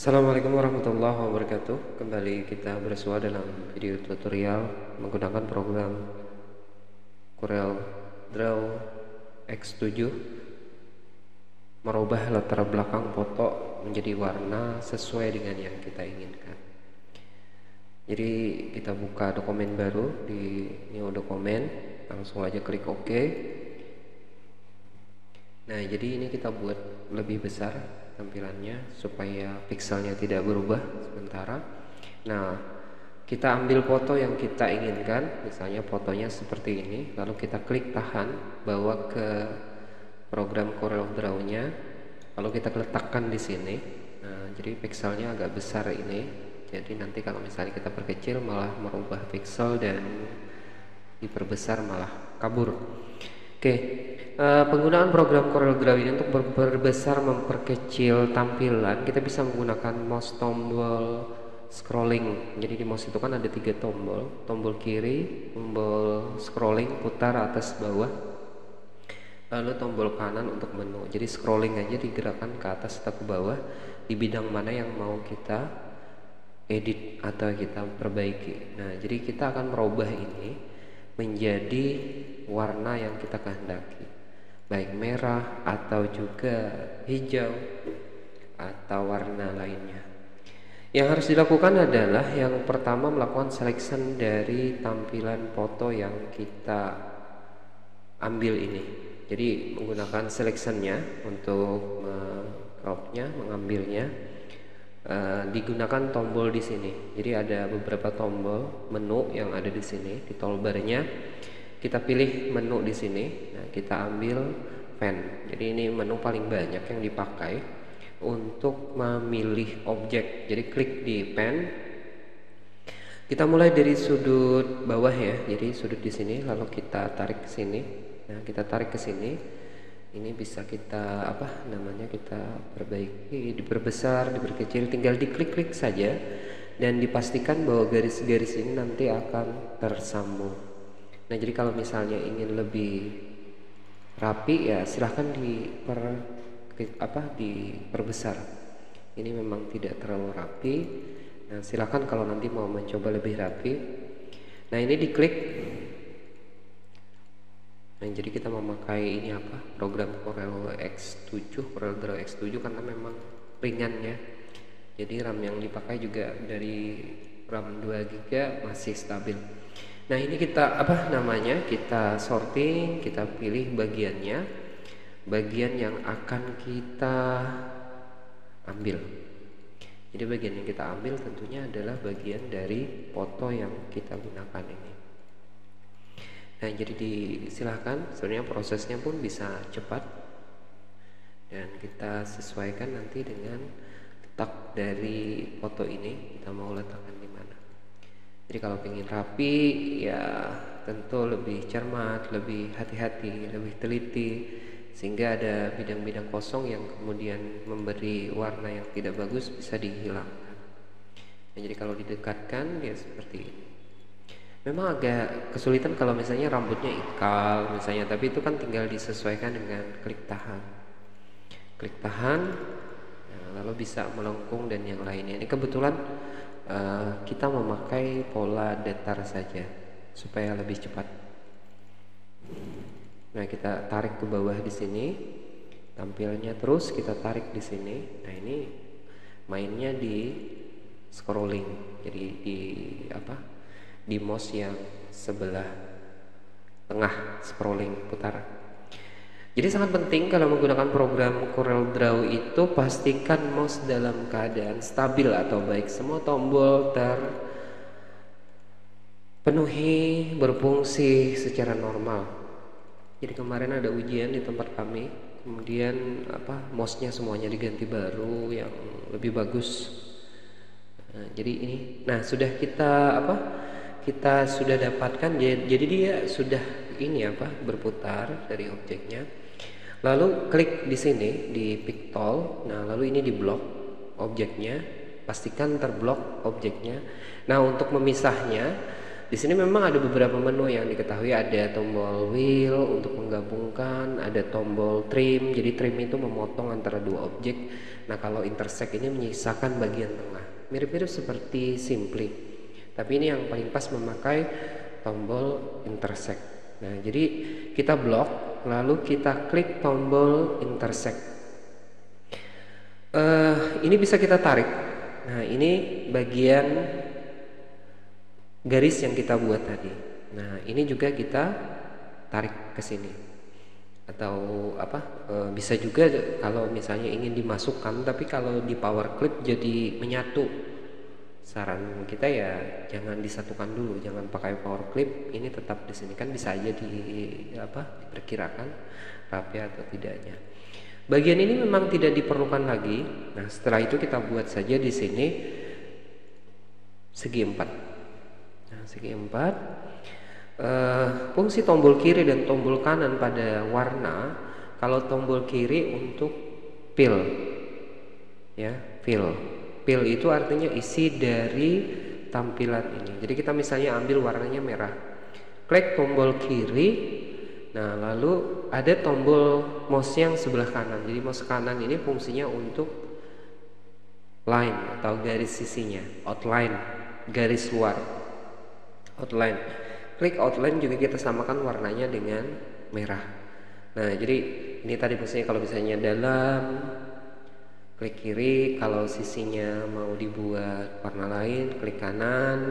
Assalamualaikum warahmatullahi wabarakatuh. Kembali kita bersua dalam video tutorial menggunakan program CorelDRAW X7, merubah latar belakang foto menjadi warna sesuai dengan yang kita inginkan. Jadi kita buka dokumen baru di new dokumen, langsung aja klik OK. Nah, jadi ini kita buat lebih besar tampilannya supaya pixelnya tidak berubah sementara. Nah, kita ambil foto yang kita inginkan, misalnya fotonya seperti ini, lalu kita klik tahan, bawa ke program CorelDRAW-nya, lalu kita letakkan di sini. Nah, jadi pixelnya agak besar ini, jadi nanti kalau misalnya kita perkecil malah merubah pixel dan diperbesar malah kabur. Oke, penggunaan program CorelDRAW ini untuk memperbesar, memperkecil tampilan, kita bisa menggunakan mouse tombol scrolling. Jadi di mouse itu kan ada 3 tombol, tombol kiri, tombol scrolling putar atas bawah, lalu tombol kanan untuk menu. Jadi scrolling aja digerakkan ke atas atau ke bawah di bidang mana yang mau kita edit atau kita perbaiki. Nah, jadi kita akan merubah ini menjadi warna yang kita kehendaki, baik merah atau juga hijau atau warna lainnya. Yang harus dilakukan adalah yang pertama melakukan selection dari tampilan foto yang kita ambil ini. Jadi menggunakan selectionnya untuk cropnya, mengambilnya. Digunakan tombol di sini. Jadi ada beberapa tombol menu yang ada di sini di toolbarnya. Kita pilih menu di sini. Nah, kita ambil pen. Jadi ini menu paling banyak yang dipakai untuk memilih objek. Jadi klik di pen. Kita mulai dari sudut bawah ya. Jadi sudut di sini, lalu kita tarik ke sini. Nah, kita tarik ke sini. Ini bisa kita kita perbaiki, diperbesar, diperkecil, tinggal diklik-klik saja dan dipastikan bahwa garis-garis ini nanti akan tersambung. Nah, jadi kalau misalnya ingin lebih rapi ya silahkan diperbesar. Ini memang tidak terlalu rapi. Nah, silahkan kalau nanti mau mencoba lebih rapi. Nah, ini diklik. Nah, jadi kita memakai ini program CorelDRAW X7 karena memang ringan ya. Jadi RAM yang dipakai juga dari RAM 2 GB masih stabil. Nah, ini kita kita sorting, kita pilih bagiannya, bagian yang akan kita ambil. Jadi bagian yang kita ambil tentunya adalah bagian dari foto yang kita gunakan ini. Nah, jadi disilahkan, sebenarnya prosesnya pun bisa cepat dan kita sesuaikan nanti dengan letak dari foto ini, kita mau letakkan di mana. Jadi kalau ingin rapi ya tentu lebih cermat, lebih hati-hati, lebih teliti, sehingga ada bidang-bidang kosong yang kemudian memberi warna yang tidak bagus bisa dihilangkan. Nah, jadi kalau didekatkan ya seperti ini. Memang agak kesulitan kalau misalnya rambutnya ikal misalnya, tapi itu kan tinggal disesuaikan dengan klik tahan. Klik tahan, lalu bisa melengkung dan yang lainnya. Ini kebetulan kita memakai pola datar saja supaya lebih cepat. Nah, kita tarik ke bawah di sini, tampilnya terus kita tarik di sini. Nah, ini mainnya di scrolling. Jadi di mouse yang sebelah tengah scrolling putar. Jadi sangat penting kalau menggunakan program CorelDRAW itu pastikan mouse dalam keadaan stabil atau baik, semua tombol terpenuhi, berfungsi secara normal. Jadi kemarin ada ujian di tempat kami, kemudian mouse-nya semuanya diganti baru yang lebih bagus. Nah, jadi ini, sudah kita sudah dapatkan, jadi dia sudah berputar dari objeknya. Lalu klik di sini di pick tool. Nah, lalu ini di blok objeknya, pastikan terblok objeknya. Nah, untuk memisahnya di sini memang ada beberapa menu yang diketahui, ada tombol wheel untuk menggabungkan, ada tombol trim, jadi trim itu memotong antara dua objek. Nah kalau intersect ini menyisakan bagian tengah, mirip-mirip seperti simply, tapi ini yang paling pas memakai tombol intersect. Nah jadi kita blok, lalu kita klik tombol intersect. Ini bisa kita tarik. Nah ini bagian garis yang kita buat tadi. Nah ini juga kita tarik ke sini, atau bisa juga kalau misalnya ingin dimasukkan, tapi kalau di power clip jadi menyatu. Saran kita ya jangan disatukan dulu, jangan pakai power clip, ini tetap di sini, kan bisa aja diperkirakan rapi atau tidaknya. Bagian ini memang tidak diperlukan lagi. Nah setelah itu kita buat saja di sini segi 4. Segi 4. Fungsi tombol kiri dan tombol kanan pada warna. Kalau tombol kiri untuk fill, ya, fill itu artinya isi dari tampilan ini. Jadi kita misalnya ambil warnanya merah, klik tombol kiri. Nah lalu ada tombol mouse yang sebelah kanan. Jadi mouse kanan ini fungsinya untuk line atau garis sisinya, outline, garis luar, outline. Klik outline juga kita samakan warnanya dengan merah. Nah jadi ini tadi fungsinya, kalau misalnya dalam, klik kiri. Kalau sisinya mau dibuat warna lain, klik kanan.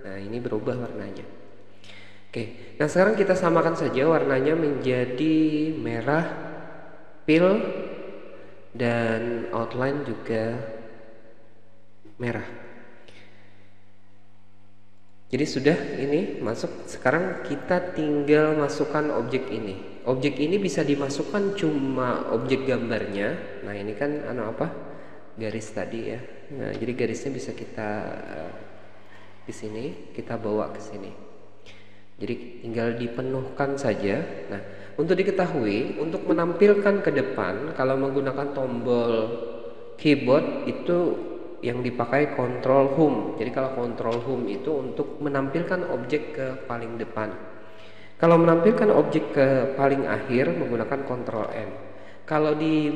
Nah ini berubah warnanya. Oke, nah sekarang kita samakan saja warnanya menjadi merah, fill, dan outline juga merah. Jadi sudah ini masuk. Sekarang kita tinggal masukkan objek ini. Objek ini bisa dimasukkan cuma objek gambarnya. Nah ini kan garis tadi ya. Nah jadi garisnya bisa kita di sini kita bawa ke sini. Jadi tinggal dipenuhkan saja. Nah untuk diketahui, untuk menampilkan ke depan, kalau menggunakan tombol keyboard itu yang dipakai control home. Jadi kalau control home itu untuk menampilkan objek ke paling depan. Kalau menampilkan objek ke paling akhir menggunakan control M. Kalau di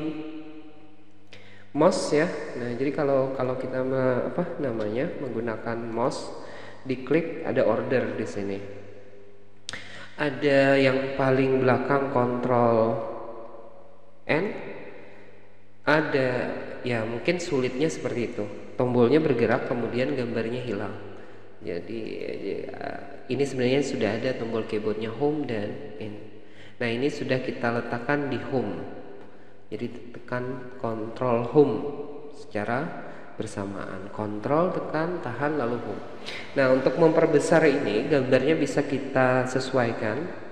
mouse ya, nah jadi kalau kita menggunakan mouse, diklik ada order di sini. Ada yang paling belakang control N, ada ya mungkin sulitnya seperti itu, tombolnya bergerak kemudian gambarnya hilang. Jadi ini sebenarnya sudah ada tombol keyboardnya home dan in. Nah ini sudah kita letakkan di home, jadi tekan control home secara bersamaan, kontrol, tekan, tahan, lalu home. Nah untuk memperbesar ini gambarnya bisa kita sesuaikan.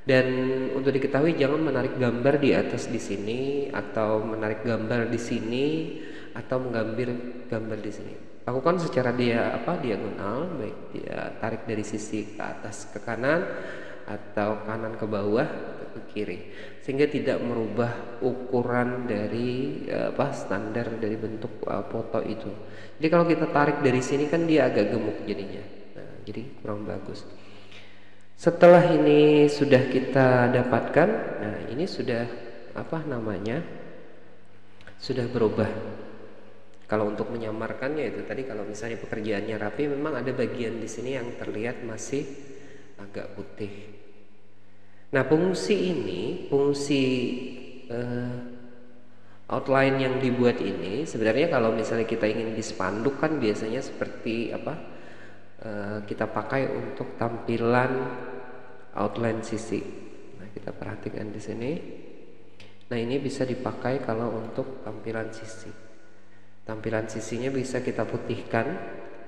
Dan untuk diketahui jangan menarik gambar di atas di sini, atau menarik gambar di sini, atau mengambil gambar di sini. Lakukan secara diagonal, baik dia tarik dari sisi ke atas ke kanan atau kanan ke bawah atau ke kiri, sehingga tidak merubah ukuran dari standar dari bentuk foto itu. Jadi kalau kita tarik dari sini kan dia agak gemuk jadinya. Nah, jadi kurang bagus. Setelah ini sudah kita dapatkan, nah ini sudah sudah berubah. Kalau untuk menyamarkannya itu tadi, kalau misalnya pekerjaannya rapi, memang ada bagian di sini yang terlihat masih agak putih. Nah fungsi outline yang dibuat ini sebenarnya kalau misalnya kita ingin di spanduk kan biasanya seperti kita pakai untuk tampilan outline sisi. Nah, kita perhatikan di sini. Nah, ini bisa dipakai kalau untuk tampilan sisi. Tampilan sisinya bisa kita putihkan.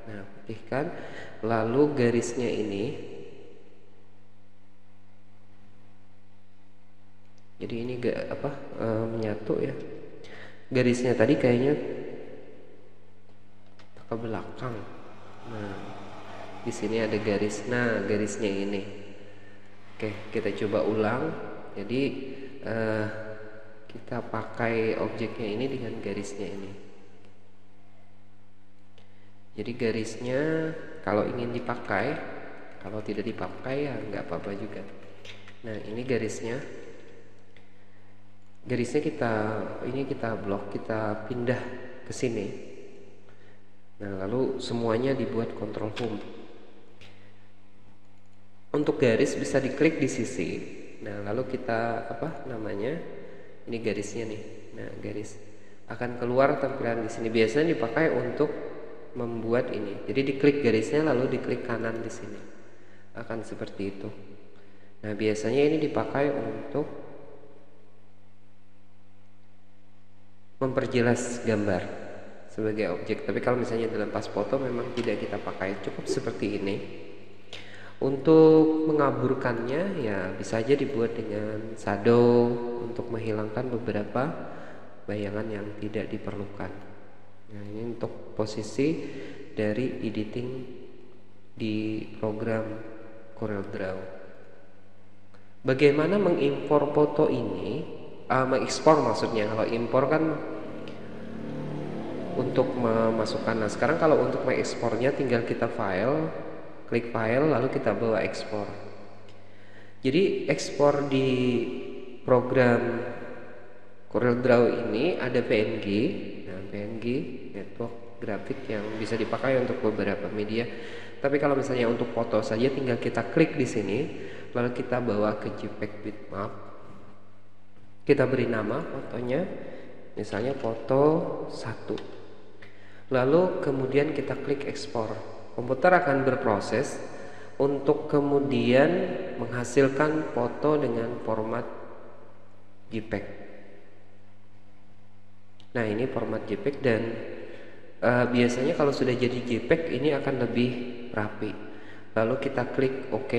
Nah, putihkan. Lalu garisnya ini. Jadi ini menyatu ya. Garisnya tadi kayaknya ke belakang. Nah, di sini ada garis. Nah, garisnya ini. Oke, kita coba ulang. Jadi kita pakai objeknya ini dengan garisnya ini. Jadi garisnya kalau ingin dipakai, Kalau tidak dipakai ya nggak apa-apa juga. Nah, ini garisnya kita blok, kita pindah ke sini. Nah, lalu semuanya dibuat Ctrl Home. Untuk garis bisa diklik di sisi. Nah, lalu kita ini garisnya nih. Nah, garis akan keluar tampilan di sini. Biasanya dipakai untuk membuat ini. Jadi diklik garisnya lalu diklik kanan di sini. Akan seperti itu. Nah, biasanya ini dipakai untuk memperjelas gambar sebagai objek. Tapi kalau misalnya dalam pas foto memang tidak kita pakai, cukup seperti ini. Untuk mengaburkannya ya bisa aja dibuat dengan shadow untuk menghilangkan beberapa bayangan yang tidak diperlukan. Nah, ini untuk posisi dari editing di program CorelDRAW. Bagaimana mengimpor foto ini? Mengekspor maksudnya. Kalau impor kan untuk memasukkan. Nah, sekarang kalau untuk mengekspornya tinggal kita klik file lalu kita bawa ekspor. Jadi ekspor di program CorelDRAW ini ada PNG. Nah, PNG network grafik yang bisa dipakai untuk beberapa media. Tapi kalau misalnya untuk foto saja tinggal kita klik di sini lalu kita bawa ke JPEG bitmap. Kita beri nama fotonya, misalnya foto 1. Lalu kemudian kita klik ekspor. Komputer akan berproses untuk kemudian menghasilkan foto dengan format JPEG. Nah, ini format JPEG dan biasanya kalau sudah jadi JPEG ini akan lebih rapi. Lalu kita klik OK.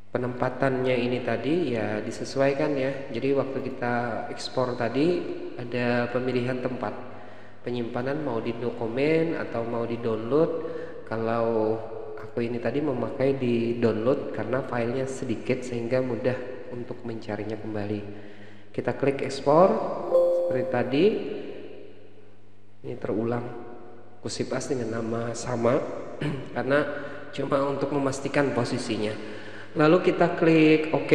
Penempatannya ini tadi ya disesuaikan ya. Jadi waktu kita ekspor tadi ada pemilihan tempat penyimpanan, mau di dokumen atau mau di download. Kalau aku ini tadi memakai di download karena filenya sedikit sehingga mudah untuk mencarinya kembali. Kita klik ekspor seperti tadi. Ini terulang Kusipas dengan nama sama karena cuma untuk memastikan posisinya. Lalu kita klik OK.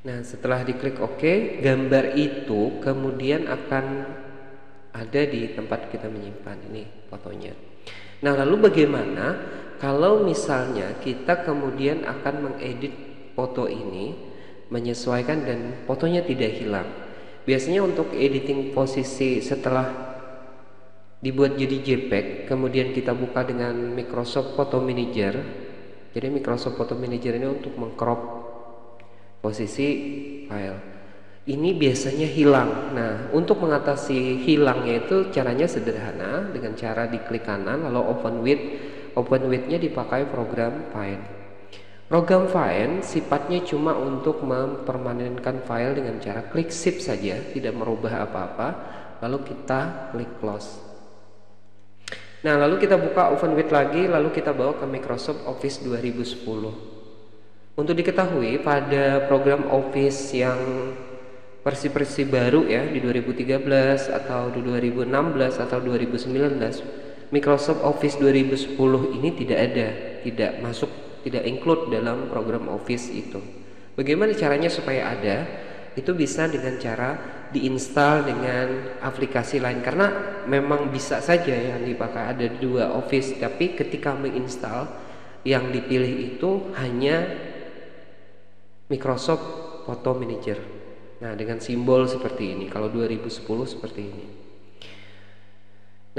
Nah, setelah diklik OK, gambar itu kemudian akan ada di tempat kita menyimpan. Ini fotonya. Nah, lalu bagaimana kalau misalnya kita kemudian akan mengedit foto ini, menyesuaikan dan fotonya tidak hilang? Biasanya untuk editing posisi setelah dibuat jadi JPEG, kemudian kita buka dengan Microsoft Photo Manager. Jadi Microsoft Photo Manager ini untuk mengcrop posisi file. Ini biasanya hilang. Nah, untuk mengatasi hilangnya itu caranya sederhana dengan cara diklik kanan lalu open with. Open with-nya dipakai program Find. Program Find sifatnya cuma untuk mempermanenkan file dengan cara klik shift saja, tidak merubah apa-apa. Lalu kita klik close. Nah, lalu kita buka open with lagi, lalu kita bawa ke Microsoft Office 2010. Untuk diketahui pada program Office yang versi baru ya di 2013 atau di 2016 atau 2019, Microsoft Office 2010 ini tidak masuk, tidak include dalam program Office itu. Bagaimana caranya supaya ada? Itu bisa dengan cara diinstal dengan aplikasi lain, karena memang bisa saja yang dipakai ada dua Office, tapi ketika menginstal yang dipilih itu hanya Microsoft Photo Manager. Nah, dengan simbol seperti ini. Kalau 2010 seperti ini.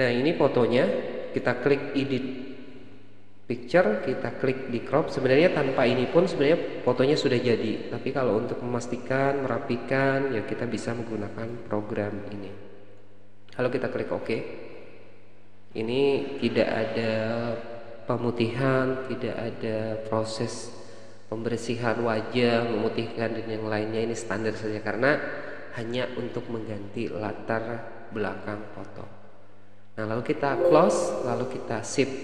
Nah, ini fotonya. Kita klik edit picture, kita klik di crop. Sebenarnya tanpa ini pun sebenarnya fotonya sudah jadi. Tapi kalau untuk memastikan, merapikan, ya kita bisa menggunakan program ini. Kalau kita klik OK, ini tidak ada pemutihan, tidak ada proses pembersihan wajah, memutihkan dan yang lainnya. Ini standar saja karena hanya untuk mengganti latar belakang foto. Nah, lalu kita close, lalu kita save.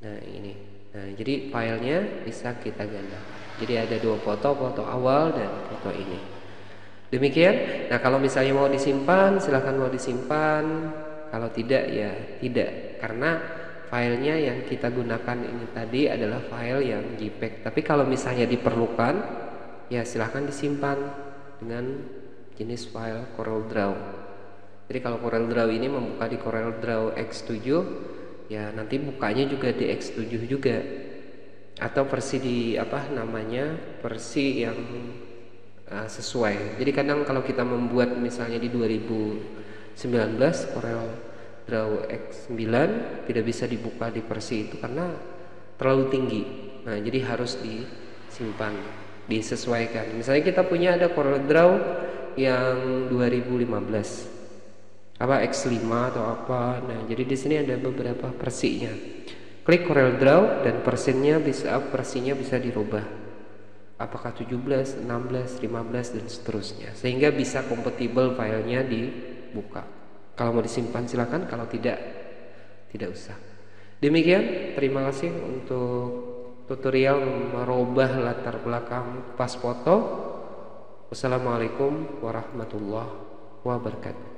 Nah, ini. Nah, jadi filenya bisa kita ganda. Jadi ada dua foto, foto awal dan foto ini. Demikian. Nah, kalau misalnya mau disimpan, silahkan mau disimpan. Kalau tidak ya tidak, karena filenya yang kita gunakan ini tadi adalah file yang JPEG. Tapi kalau misalnya diperlukan, ya silahkan disimpan dengan jenis file CorelDRAW. Jadi kalau CorelDRAW ini membuka di CorelDRAW X7, ya nanti bukanya juga di X7 juga, atau versi di versi yang sesuai. Jadi kadang kalau kita membuat misalnya di 2019 CorelDRAW X9 tidak bisa dibuka di versi itu karena terlalu tinggi. Nah, jadi harus disimpan, disesuaikan. Misalnya kita punya ada CorelDRAW yang 2015 X5 atau apa. Nah, jadi di sini ada beberapa versinya. Klik CorelDRAW dan versinya bisa dirubah. Apakah 17, 16, 15 dan seterusnya, sehingga bisa kompatibel filenya dibuka. Kalau mau disimpan silakan, kalau tidak usah. Demikian, terima kasih untuk tutorial merubah latar belakang pas foto. Wassalamualaikum warahmatullahi wabarakatuh.